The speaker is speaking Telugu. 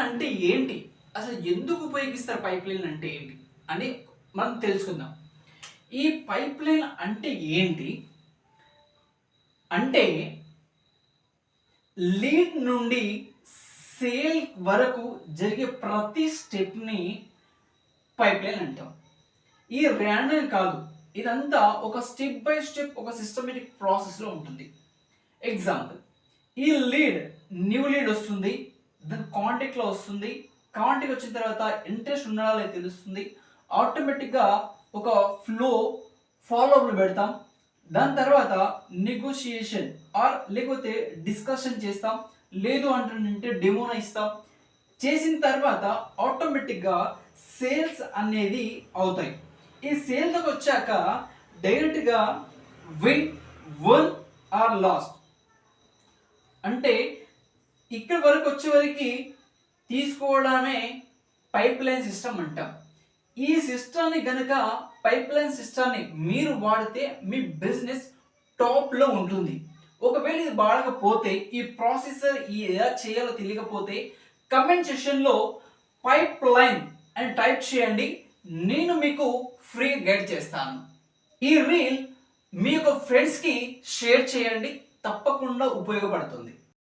అంటే ఏంటి? అసలు ఎందుకు ఉపయోగిస్తారు పైప్‌లైన్ అంటే ఏంటి? అని మనం తెలుసుకుందాం. ఈ పైప్‌లైన్ అంటే ఏంటి? అంటే లీడ్ నుండి సేల్ వరకు జరిగే ప్రతి స్టెప్‌ని పైప్‌లైన్ అంటాం. ఈ ర్యాండమ్ కాదు. ఇదంతా ఒక స్టెప్ బై స్టెప్ ఒక సిస్టమేటిక్ ప్రాసెస్‌లో ఉంటుంది. ఎగ్జాంపుల్, ఈ లీడ్ న్యూ లీడ్ వస్తుంది, దాని కాంటాక్ట్లో వస్తుంది, కాంటాక్ట్ వచ్చిన తర్వాత ఇంట్రెస్ట్ ఉన్నదా లేదో తెలుస్తుంది, ఆటోమేటిక్గా ఒక ఫ్లో ఫాలో అప్లు పెడతాం, దాని తర్వాత నెగోషియేషన్ లేకపోతే డిస్కషన్ చేస్తాం, లేదు అంటే డెమోనా ఇస్తాం, చేసిన తర్వాత ఆటోమేటిక్గా సేల్స్ అనేది అవుతాయి. ఈ సేల్స్కి వచ్చాక డైరెక్ట్గా విన్ వన్ ఆర్ లాస్ట్ అంటే ఇక్కడ వరకు వచ్చే వరకు తీసుకోవడమే పైప్ లైన్ సిస్టమ్ అంటాం. ఈ సిస్టమ్ని కనుక పైప్ లైన్ సిస్టమ్ని మీరు వాడితే మీ బిజినెస్ టాప్లో ఉంటుంది. ఒకవేళ ఇది వాడకపోతే ఈ ప్రాసెసర్ ఎలా చేయాలో తెలియకపోతే కమెంట్ సెక్షన్లో పైప్ లైన్ అని టైప్ చేయండి, నేను మీకు ఫ్రీ గైడ్ చేస్తాను. ఈ రీల్ మీ యొక్క ఫ్రెండ్స్కి షేర్ చేయండి, తప్పకుండా ఉపయోగపడుతుంది.